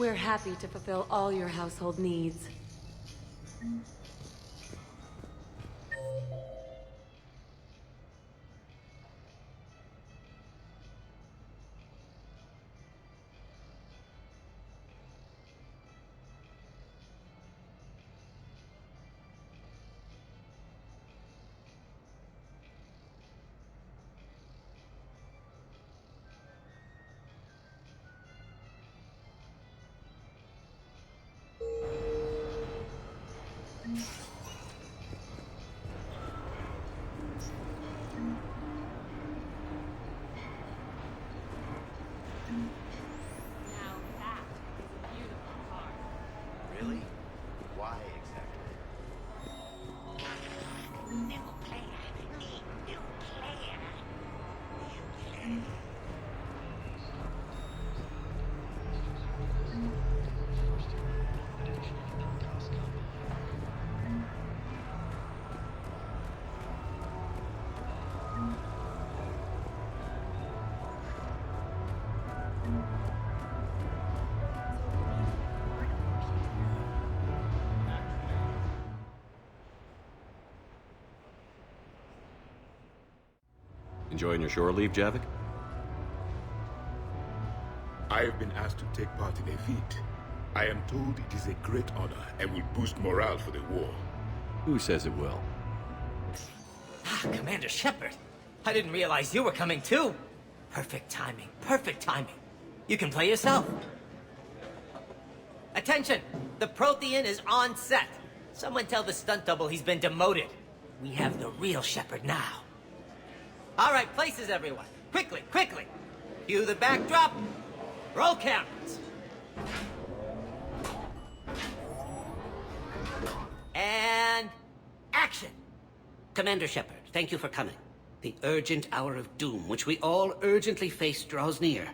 We're happy to fulfill all your household needs. Now that is a beautiful car. Really? Why exactly? Enjoying your shore leave, Javik? I have been asked to take part in a feat. I am told it is a great honor and will boost morale for the war. Who says it will? Commander Shepard, I didn't realize you were coming too. Perfect timing, perfect timing. You can play yourself. Attention, the Prothean is on set. Someone tell the stunt double he's been demoted. We have the real Shepard now. All right, places everyone. Quickly, quickly. Cue the backdrop. Roll cameras. And action. Commander Shepard, thank you for coming. The urgent hour of doom, which we all urgently face, draws near.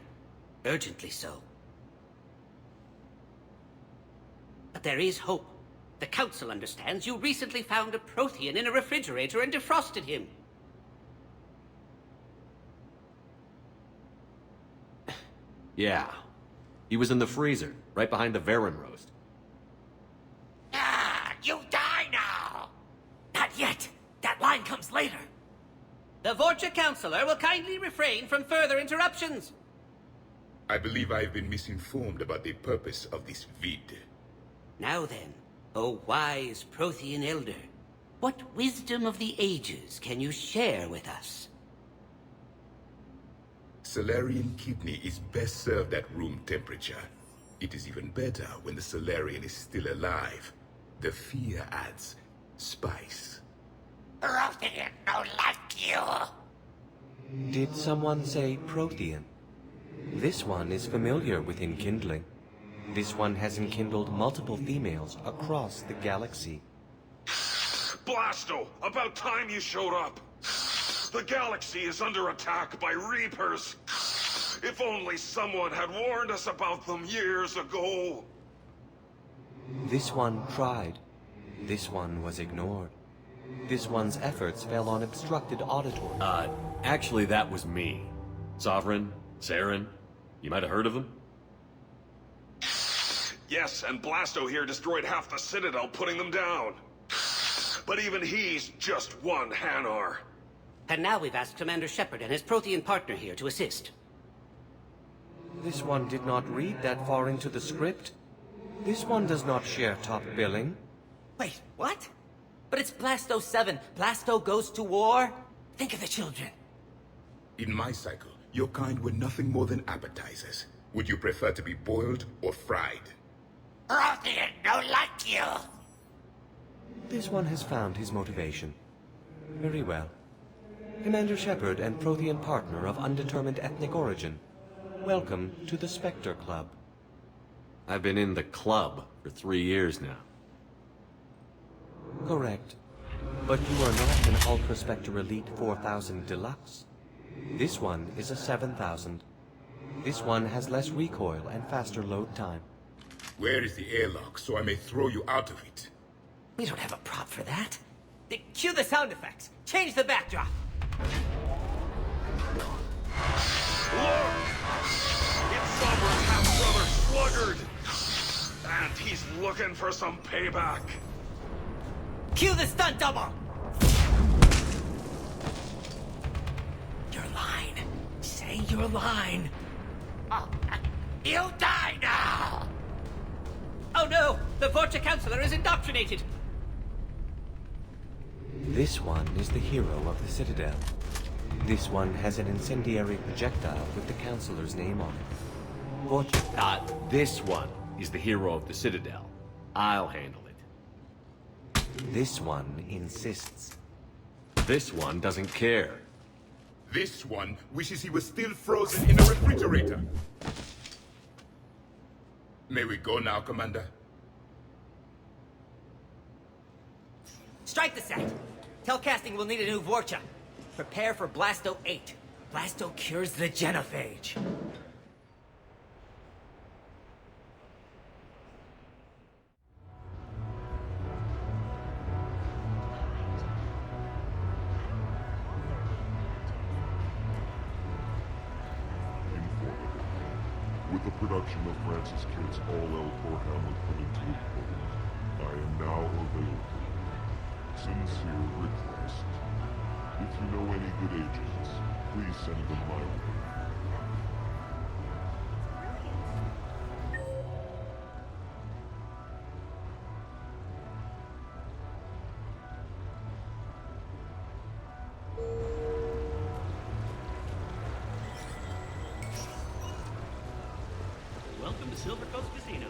Urgently so. But there is hope. The Council understands you recently found a Prothean in a refrigerator and defrosted him. Yeah. He was in the freezer, right behind the Varen roast. Ah, you die now! Not yet. That line comes later. The Vorcha Councilor will kindly refrain from further interruptions. I believe I have been misinformed about the purpose of this vid. Now then, O wise Prothean Elder, what wisdom of the ages can you share with us? Solarian kidney is best served at room temperature. It is even better when the Solarian is still alive. The fear adds spice. Prothean no like you! Did someone say Prothean? This one is familiar with enkindling. This one has enkindled multiple females across the galaxy. Blasto, about time you showed up. The galaxy is under attack by Reapers. If only someone had warned us about them years ago. This one tried. This one was ignored. This one's efforts fell on obstructed auditory. Actually that was me. Sovereign, Saren, you might have heard of them? Yes, and Blasto here destroyed half the Citadel, putting them down. But even he's just one Hanar. And now we've asked Commander Shepard and his Prothean partner here to assist. This one did not read that far into the script. This one does not share top billing. Wait, what? But it's Blasto 7. Blasto goes to war? Think of the children. In my cycle, your kind were nothing more than appetizers. Would you prefer to be boiled or fried? Prothean no like you! This one has found his motivation. Very well. Commander Shepard and Prothean partner of undetermined ethnic origin. Welcome to the Spectre Club. I've been in the club for 3 years now. Correct. But you are not an Ultra Spectre Elite 4000 Deluxe. This one is a 7000. This one has less recoil and faster load time. Where is the airlock so I may throw you out of it? We don't have a prop for that. Cue the sound effects. Change the backdrop. Look! It's Sovereign half-brother Sluggard! And he's looking for some payback. Cue the stunt double! Your line. Say your line. Oh, You die now! oh no! The Vorcha Counselor is indoctrinated! This one is the hero of the Citadel. This one has an incendiary projectile with the Counselor's name on it. Vorcha. This one is the hero of the Citadel. I'll handle it. This one insists. This one doesn't care. This one wishes he was still frozen in a refrigerator. May we go now, Commander? Strike the set. Tell casting we'll need a new Vorcha. Prepare for Blasto 8. Blasto cures the genophage. With the production of Francis Kidd's All-Elcor Hamlet coming to a close, I am now available. Sincere request. If you know any good agents, please send them my way. Welcome to Silver Coast Casino.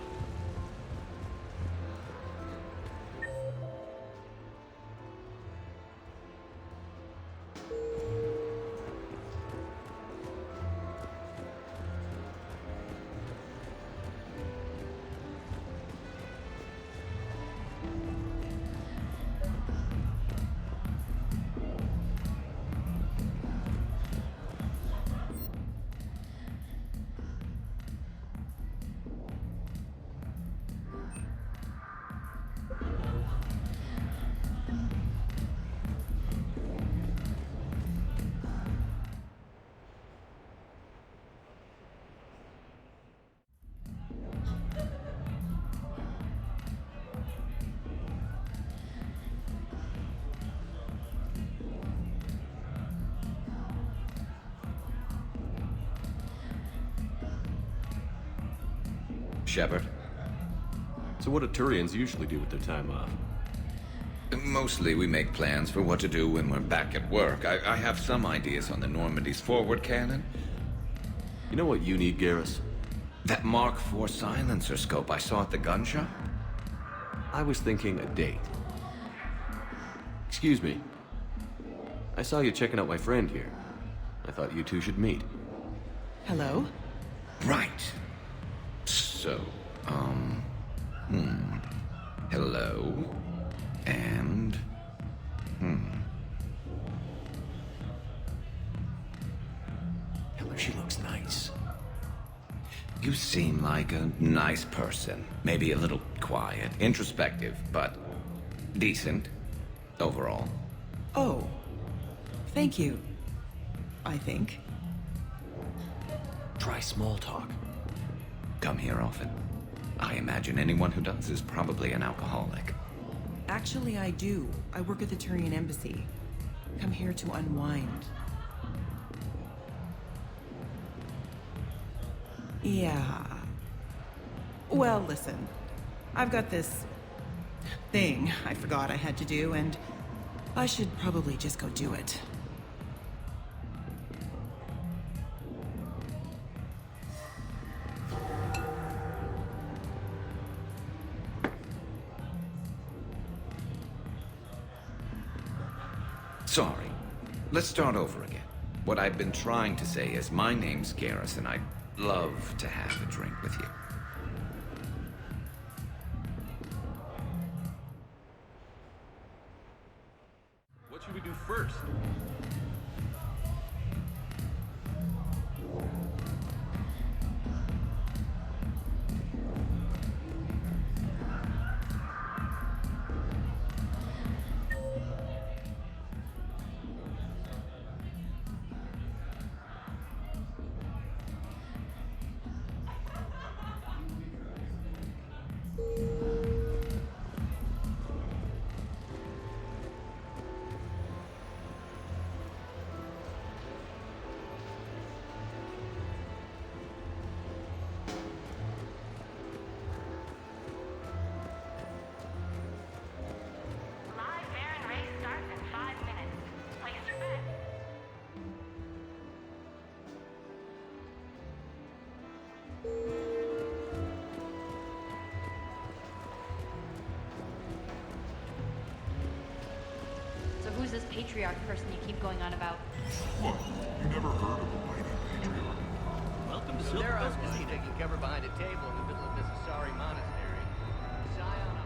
Shepard. So what do Turians usually do with their time off? Mostly we make plans for what to do when we're back at work. I have some ideas on the Normandy's forward cannon. You know what you need, Garrus? That Mark IV silencer scope I saw at the gun shop? I was thinking a date. Excuse me. I saw you checking out my friend here. I thought you two should meet. Hello? Right. So, hello. And, Tell her she looks nice. You seem like a nice person. Maybe a little quiet, introspective, but decent overall. Oh. Thank you. I think. Try small talk. Come here often. I imagine anyone who does is probably an alcoholic. Actually, I do. I work at the Turian embassy. Come here to unwind. Yeah. Well, listen. I've got this thing I forgot I had to do, and I should probably just go do it. Sorry. Let's start over again. What I've been trying to say is my name's Garrus, and I'd love to have a drink with you. What should we do first? patriarch person you keep going on about? What? You never heard of a mighty patriarch? Welcome to So they're all busy taking cover behind a table in the middle of this sorry monastery. Zion up.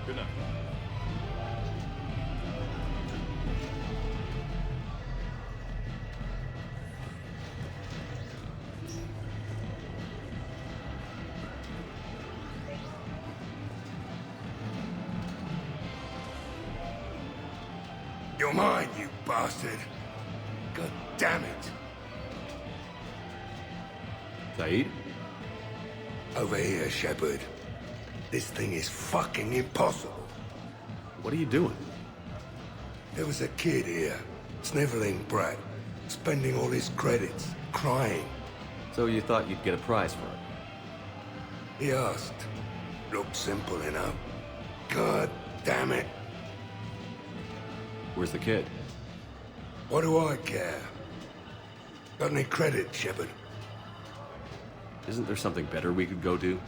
Good night. You're mine, you bastard. God damn it. Said? Over here, Shepard. This thing is fucking impossible. What are you doing? There was a kid here, sniveling brat, spending all his credits, crying. So you thought you'd get a prize for it? He asked. Looked simple enough. God damn it. Where's the kid? What do I care? Got any credit, Shepard? Isn't there something better we could go do?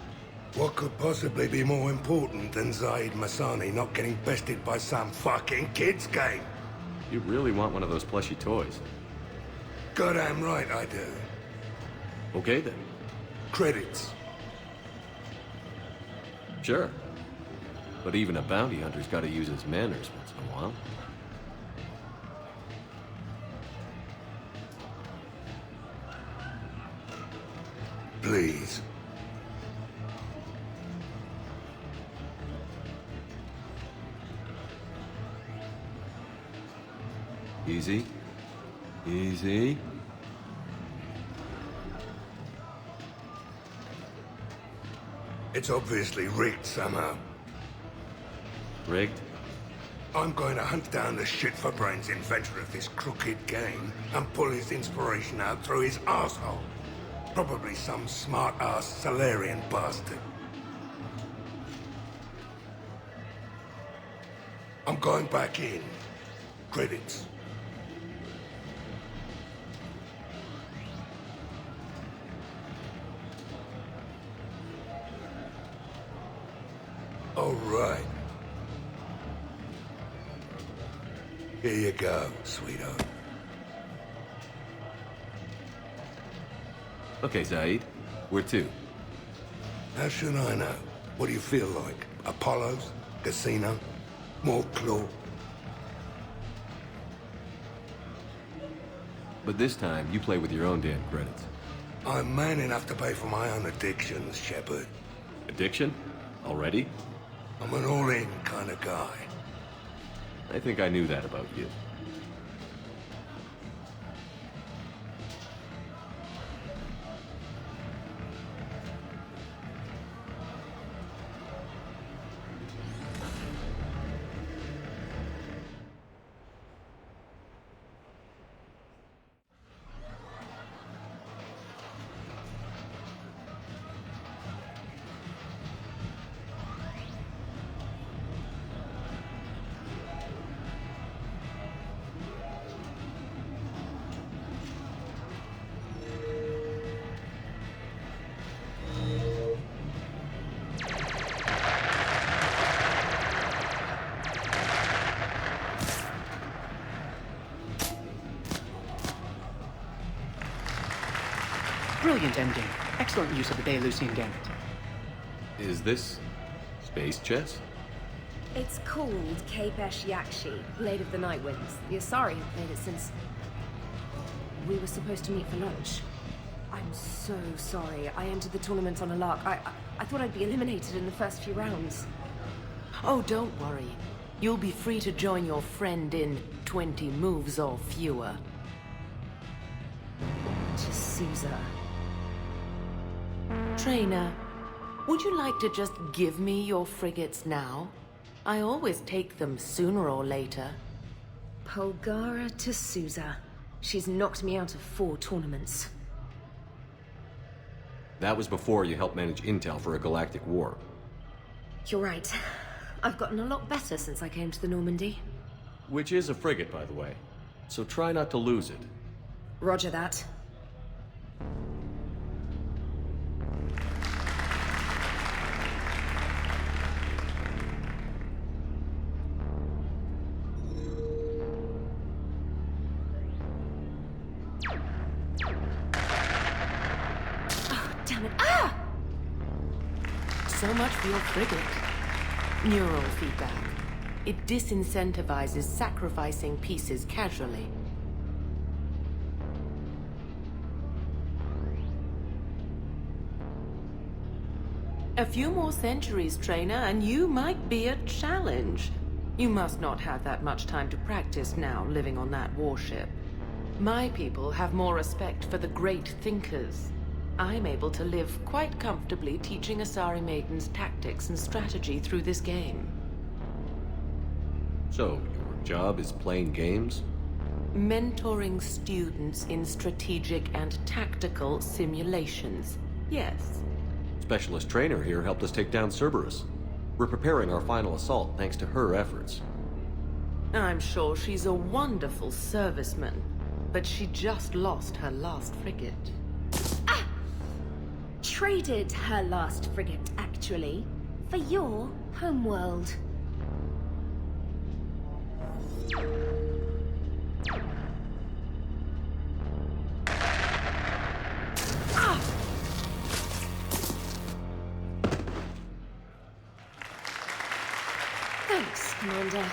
What could possibly be more important than Zaid Masani not getting bested by some fucking kids game? You really want one of those plushy toys? Goddamn right I do. Okay then. Credits. Sure. But even a bounty hunter's gotta use his manners once in a while. Please. Easy. Easy. It's obviously rigged somehow. Rigged? I'm going to hunt down the shit-for-brains inventor of this crooked game and pull his inspiration out through his asshole. Probably some smart-ass Salarian bastard. I'm going back in. Credits. All right. Here you go, sweetheart. Okay, Zaid. Where to? How should I know? What do you feel like? Apollo's? Casino? More claw? But this time, you play with your own damn credits. I'm man enough to pay for my own addictions, Shepard. Addiction? Already? I'm an all-in kind of guy. I think I knew that about you. Brilliant ending. Excellent use of the Baylusian gambit. Is this space chess? It's called Kapesh Yakshi, Blade of the Night Winds. The Asari have played it since... we were supposed to meet for lunch. I'm so sorry. I entered the tournament on a lark. I thought I'd be eliminated in the first few rounds. Oh, don't worry. You'll be free to join your friend in 20 moves or fewer. T'Souza. Trainer, would you like to just give me your frigates now? I always take them sooner or later. Polgara T'Souza. She's knocked me out of 4 tournaments. That was before you helped manage intel for a galactic war. You're right. I've gotten a lot better since I came to the Normandy. Which is a frigate, by the way. So try not to lose it. Roger that. Oh, damn it. Ah! So much for your frigate. Neural feedback. It disincentivizes sacrificing pieces casually. A few more centuries, trainer, and you might be a challenge. You must not have that much time to practice now, living on that warship. My people have more respect for the great thinkers. I'm able to live quite comfortably teaching Asari maidens tactics and strategy through this game. So, your job is playing games? Mentoring students in strategic and tactical simulations. Yes. Specialist trainer here helped us take down Cerberus. We're preparing our final assault thanks to her efforts. I'm sure she's a wonderful serviceman, but she just lost her last frigate. Traded her last frigate, actually, for your homeworld. Thanks, Commander.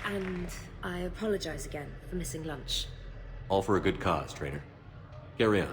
And I apologize again for missing lunch. All for a good cause, trainer. Carry on.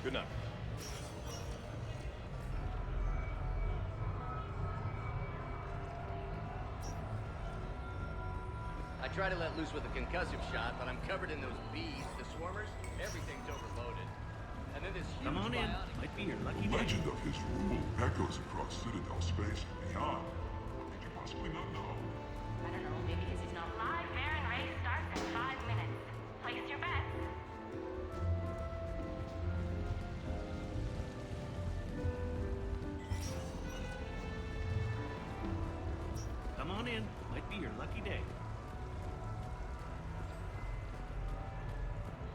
Good night. I try to let loose with a concussive shot, but I'm covered in those bees, the swarmers. Everything's overloaded. And then this huge Come on in. biotic... Might be your lucky day. Legend of his rule echoes across Citadel space and beyond. What could you possibly not know? I don't know, maybe because he's not live. Baron race starts in 5 minutes. Place your bets. Come on in. Might be your lucky day.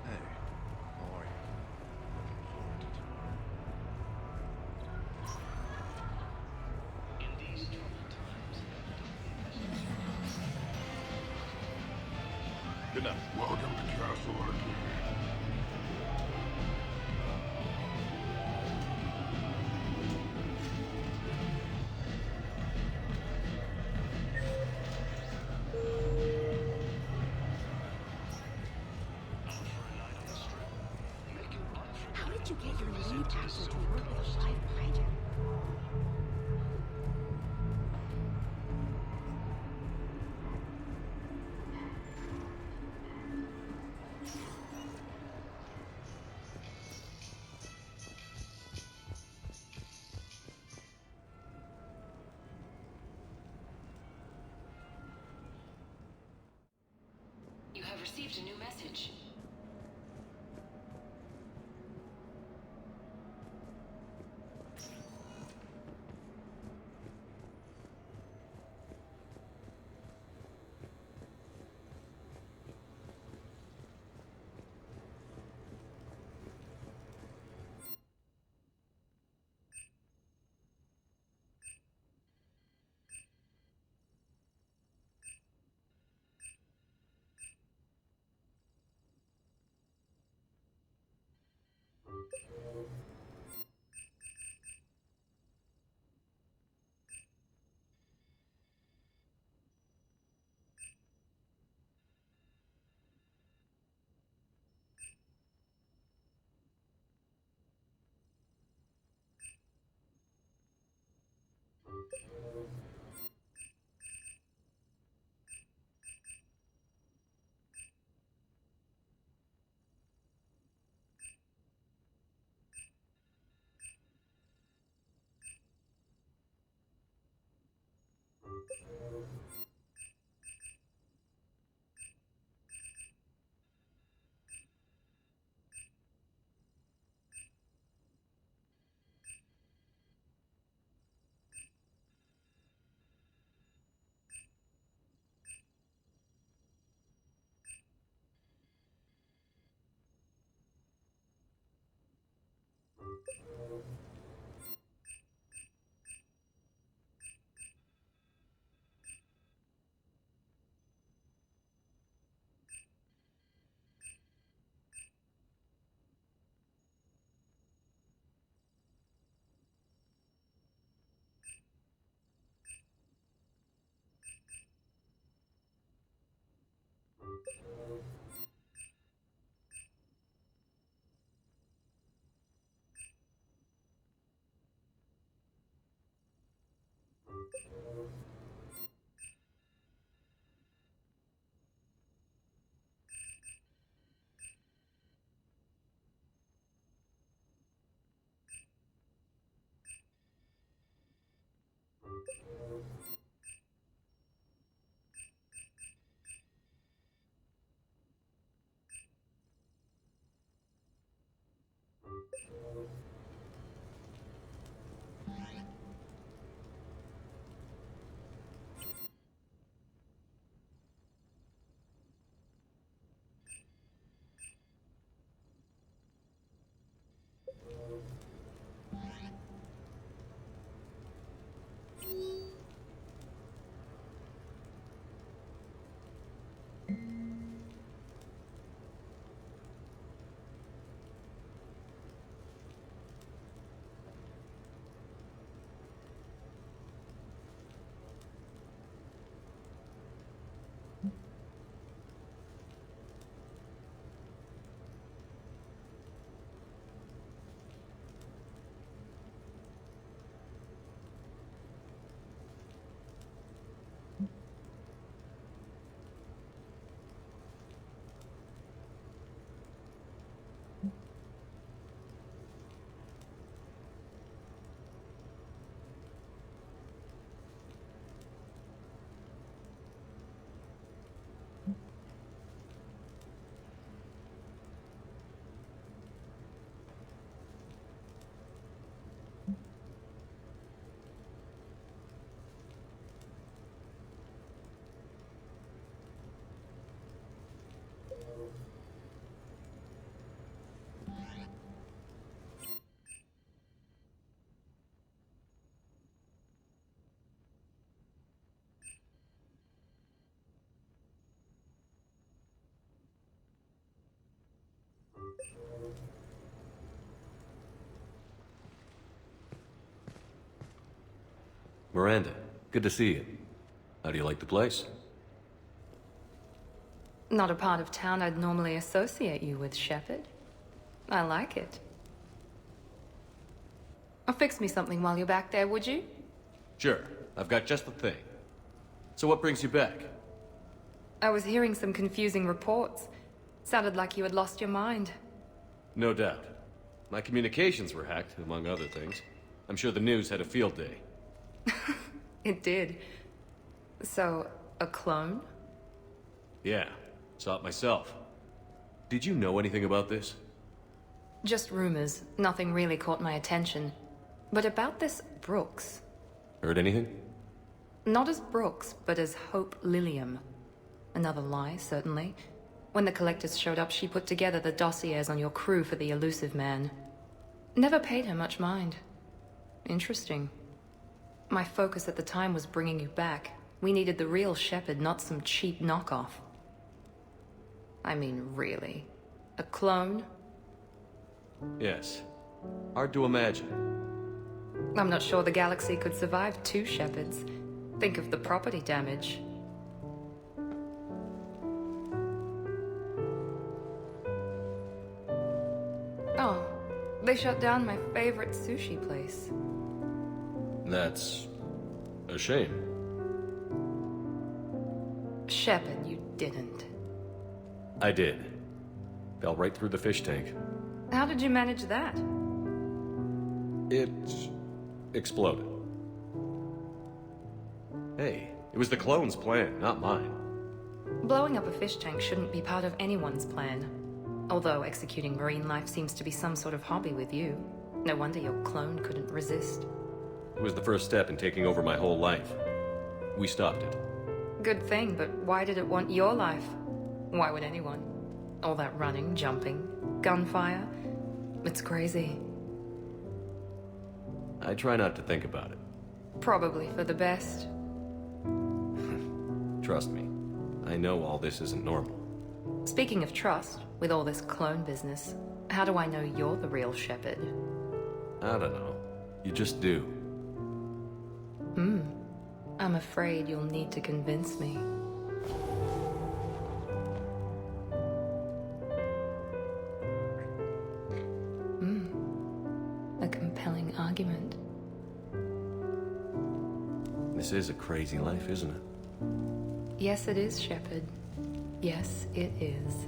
Hey, how are you? Looking forward to tomorrow. In these troubled times, Good night. Welcome to Castle Arcade. How did you get your lead actor to work with a live fighter? You have received a new message. Miranda, good to see you. How do you like the place? Not a part of town I'd normally associate you with, Shepard. I like it. Fix me something while you're back there, would you? Sure, I've got just the thing. So what brings you back? I was hearing some confusing reports. Sounded like you had lost your mind. No doubt. My communications were hacked, among other things. I'm sure the news had a field day. It did. So, a clone? Yeah, saw it myself. Did you know anything about this? Just rumors. Nothing really caught my attention. But about this Brooks. Heard anything? Not as Brooks, but as Hope Lilium. Another lie, certainly. When the collectors showed up, she put together the dossiers on your crew for the elusive man. Never paid her much mind. Interesting. My focus at the time was bringing you back. We needed the real Shepard, not some cheap knockoff. I mean, really. A clone? Yes. Hard to imagine. I'm not sure the galaxy could survive two Shepards. Think of the property damage. Oh, they shut down my favorite sushi place. That's a shame. Shepard, you didn't. I did. Fell right through the fish tank. How did you manage that? It exploded. Hey, it was the clone's plan, not mine. Blowing up a fish tank shouldn't be part of anyone's plan. Although executing marine life seems to be some sort of hobby with you. No wonder your clone couldn't resist. It was the first step in taking over my whole life. We stopped it. Good thing, but why did it want your life? Why would anyone? All that running, jumping, gunfire. It's crazy. I try not to think about it. Probably for the best. Trust me, I know all this isn't normal. Speaking of trust, with all this clone business, how do I know you're the real Shepard? I don't know. You just do. I'm afraid you'll need to convince me. A compelling argument. This is a crazy life, isn't it? Yes, it is, Shepard. Yes, it is.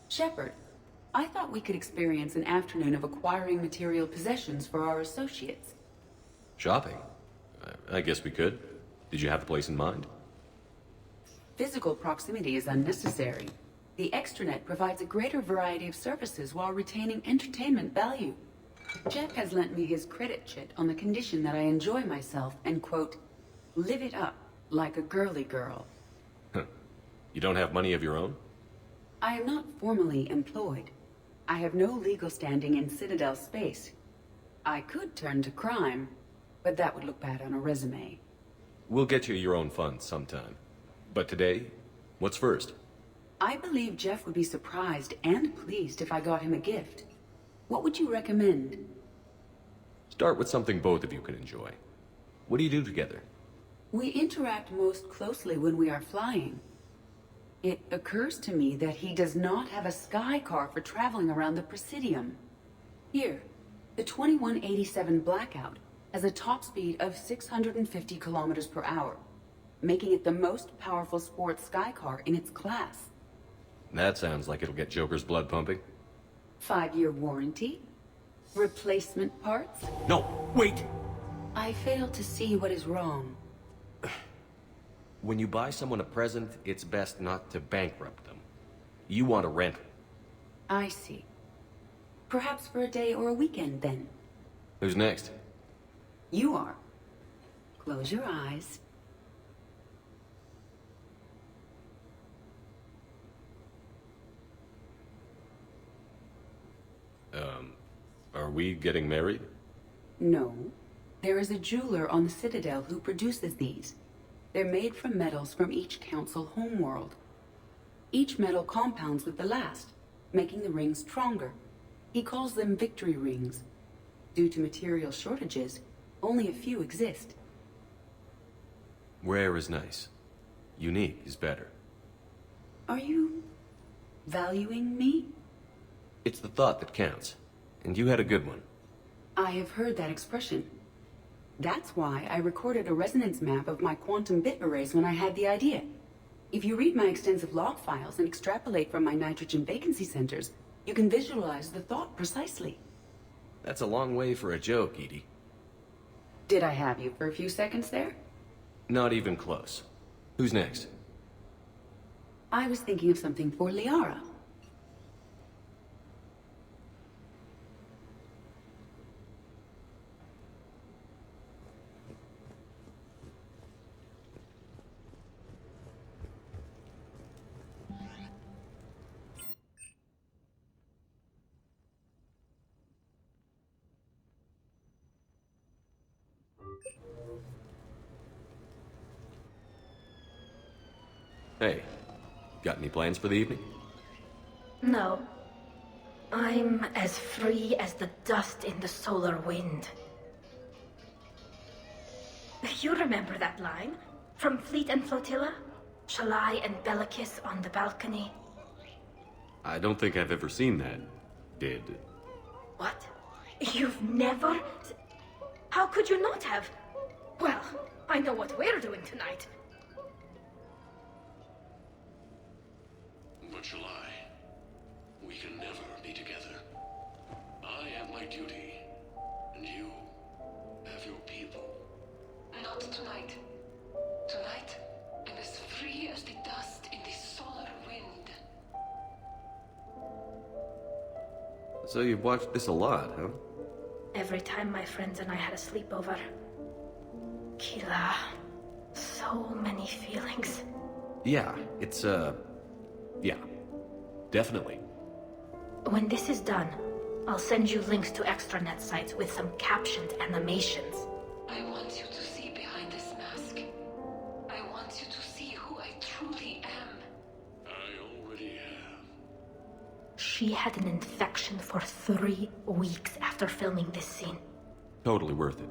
Shepard, I thought we could experience an afternoon of acquiring material possessions for our associates. Shopping? I guess we could. Did you have a place in mind? Physical proximity is unnecessary. The extranet provides a greater variety of services while retaining entertainment value. Jeff has lent me his credit chit on the condition that I enjoy myself and, quote, live it up like a girly girl. You don't have money of your own? I am not formally employed. I have no legal standing in Citadel space. I could turn to crime, but that would look bad on a resume. We'll get you your own funds sometime. But today, what's first? I believe Jeff would be surprised and pleased if I got him a gift. What would you recommend? Start with something both of you can enjoy. What do you do together? We interact most closely when we are flying. It occurs to me that he does not have a sky car for traveling around the Presidium. Here, the 2187 Blackout has a top speed of 650 kilometers per hour, making it the most powerful sports sky car in its class. That sounds like it'll get Joker's blood pumping. 5-year warranty? Replacement parts? No, wait! I fail to see what is wrong. When you buy someone a present, it's best not to bankrupt them. You want a rental. I see. Perhaps for a day or a weekend, then. Who's next? You are. Close your eyes. Are we getting married? No. There is a jeweler on the Citadel who produces these. They're made from metals from each council homeworld. Each metal compounds with the last, making the rings stronger. He calls them victory rings. Due to material shortages, only a few exist. Rare is nice. Unique is better. Are you valuing me? It's the thought that counts. And you had a good one. I have heard that expression. That's why I recorded a resonance map of my quantum bit arrays when I had the idea. If you read my extensive log files and extrapolate from my nitrogen vacancy centers, you can visualize the thought precisely. That's a long way for a joke, Edie. Did I have you for a few seconds there? Not even close. Who's next? I was thinking of something for Liara. Hey, got any plans for the evening? No. I'm as free as the dust in the solar wind. You remember that line? From Fleet and Flotilla? Shalai and Bellicus on the balcony? I don't think I've ever seen that. Did... What? You've never... How could you not have? Well, I know what we're doing tonight. But Shalai, we can never be together. I have my duty, and you have your people. Not tonight. Tonight, I'm as free as the dust in the solar wind. So you've watched this a lot, huh? Every time my friends and I had a sleepover. Kila. So many feelings. Yeah, it's, yeah. Definitely. When this is done, I'll send you links to extranet sites with some captioned animations. I want you to see behind this mask. I want you to see who I truly am. I already have. She had an infection for 3 weeks after filming this scene. Totally worth it.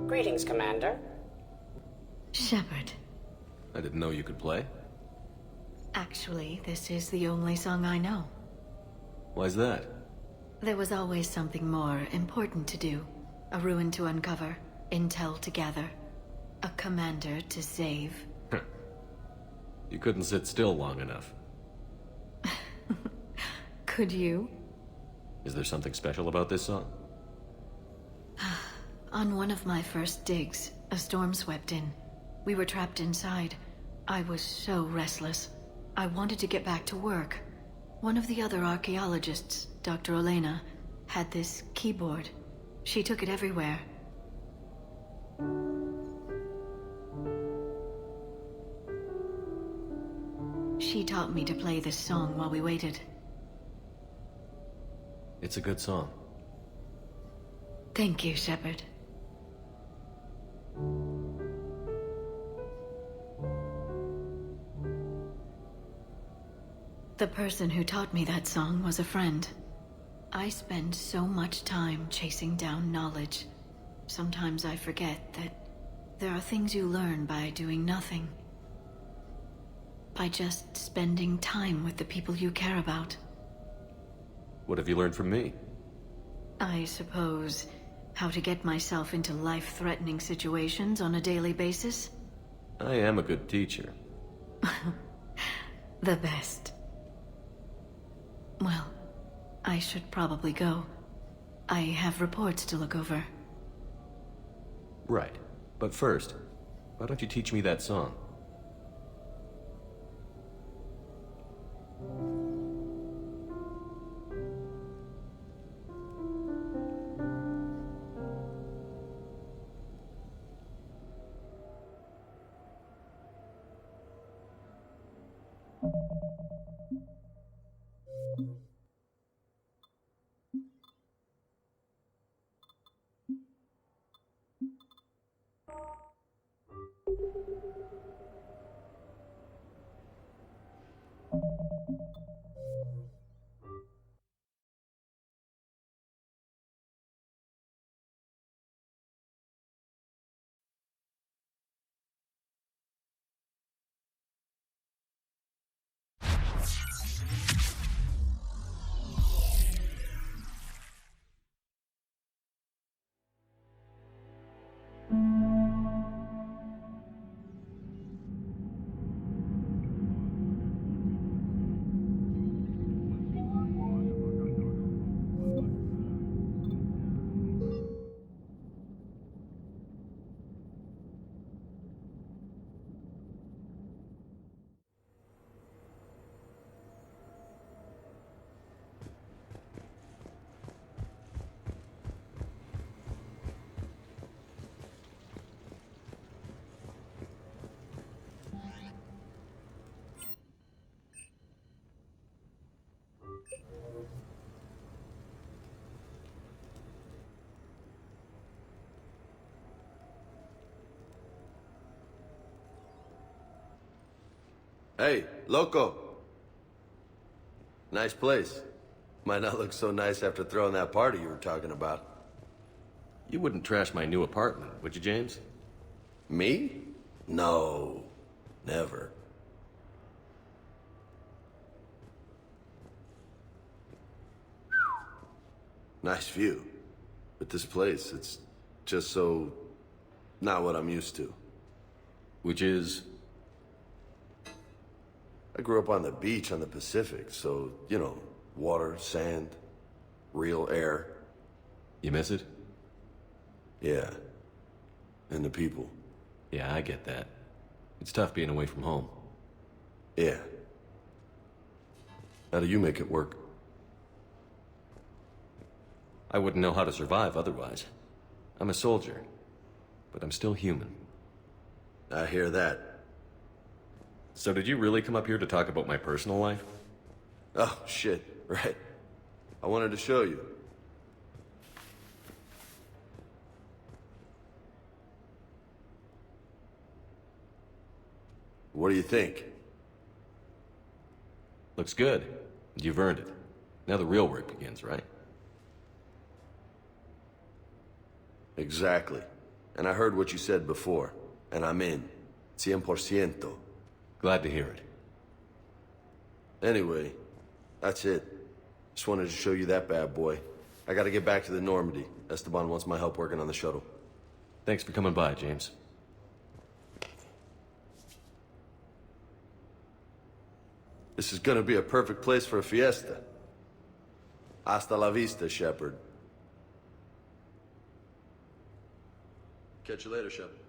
Greetings, Commander. Shepard. I didn't know you could play. Actually, this is the only song I know. Why's that? There was always something more important to do. A ruin to uncover, intel to gather, a commander to save. You couldn't sit still long enough. Could you? Is there something special about this song? On one of my first digs, a storm swept in. We were trapped inside. I was so restless. I wanted to get back to work. One of the other archaeologists, Dr. Elena, had this keyboard. She took it everywhere. She taught me to play this song while we waited. It's a good song. Thank you, Shepard. The person who taught me that song was a friend. I I spend so much time chasing down knowledge. Sometimes I forget that there are things you learn by doing nothing. By just spending time with the people you care about. What have you learned from me? I suppose how to get myself into life-threatening situations on a daily basis? I am a good teacher. The best. Well, I should probably go. I have reports to look over. Right. But first, why don't you teach me that song? Hey, loco. Nice place. Might not look so nice after throwing that party you were talking about. You wouldn't trash my new apartment, would you, James? Me? No. Never. Nice view. But this place, it's just so... not what I'm used to. Which is? I grew up on the beach on the Pacific, so, you know, water, sand, real air. You miss it? Yeah. And the people. Yeah, I get that. It's tough being away from home. Yeah. How do you make it work? I wouldn't know how to survive otherwise. I'm a soldier, but I'm still human. I hear that. So did you really come up here to talk about my personal life? Oh, shit, right. I wanted to show you. What do you think? Looks good. You've earned it. Now the real work begins, right? Exactly. And I heard what you said before, and I'm in. 100%. Glad to hear it. Anyway, that's it. Just wanted to show you that bad boy. I gotta get back to the Normandy. Esteban wants my help working on the shuttle. Thanks for coming by, James. This is gonna be a perfect place for a fiesta. Hasta la vista, Shepard. Catch you later, Shepard.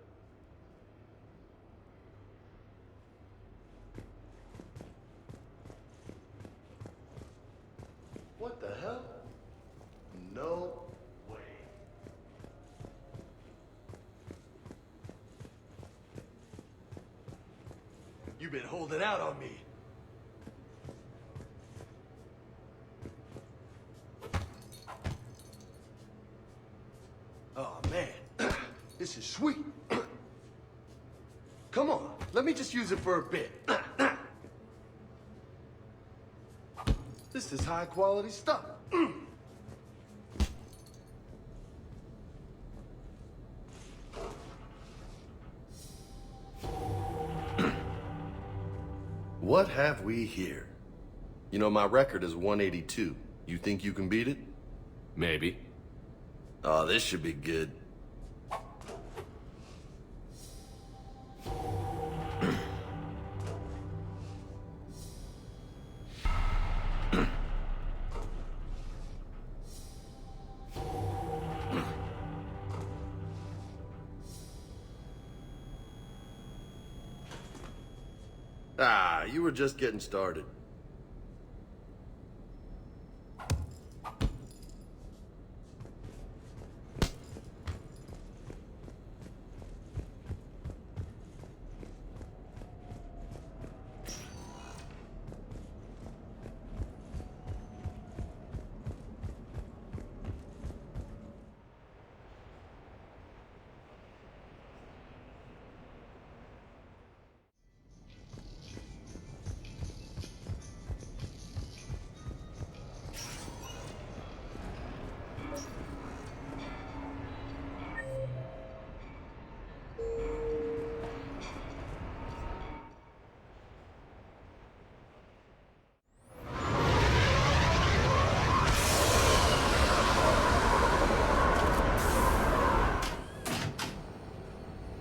What the hell? No way. You've been holding out on me. Oh, man. This is sweet. Come on, let me just use it for a bit. This is high quality stuff. What have we here? You know, my record is 182. You think you can beat it? Maybe. Oh, this should be good. Ah, you were just getting started.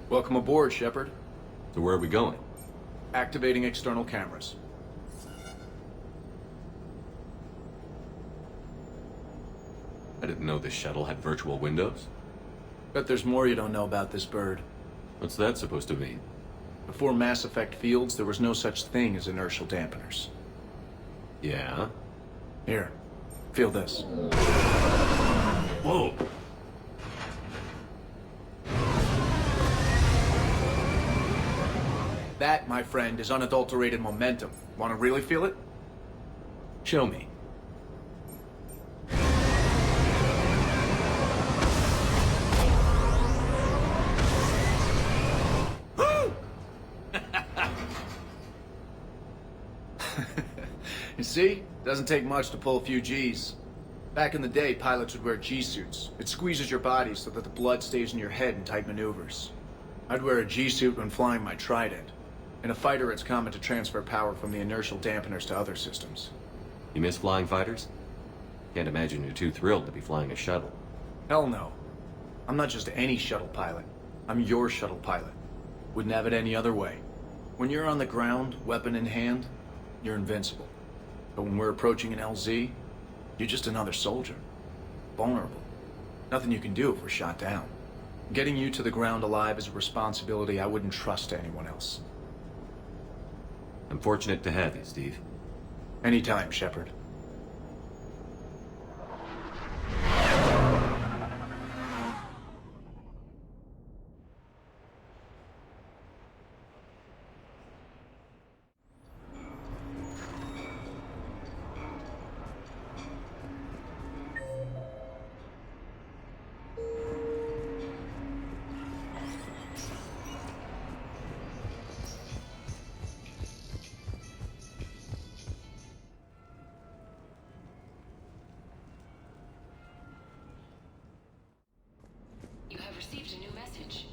Welcome aboard, Shepard. So where are we going? Activating external cameras. I didn't know this shuttle had virtual windows. Bet there's more you don't know about this bird. What's that supposed to mean? Before Mass Effect fields, there was no such thing as inertial dampeners. Yeah? Here, feel this. Whoa! That, my friend, is unadulterated momentum. Want to really feel it? Show me. You see? Doesn't take much to pull a few Gs. Back in the day, pilots would wear G-suits. It squeezes your body so that the blood stays in your head in tight maneuvers. I'd wear a G-suit when flying my Trident. In a fighter, it's common to transfer power from the inertial dampeners to other systems. You miss flying fighters? Can't imagine you're too thrilled to be flying a shuttle. Hell no. I'm not just any shuttle pilot. I'm your shuttle pilot. Wouldn't have it any other way. When you're on the ground, weapon in hand, you're invincible. But when we're approaching an LZ, you're just another soldier. Vulnerable. Nothing you can do if we're shot down. Getting you to the ground alive is a responsibility I wouldn't trust to anyone else. I'm fortunate to have you, Steve. Anytime, Shepard. You have received a new message.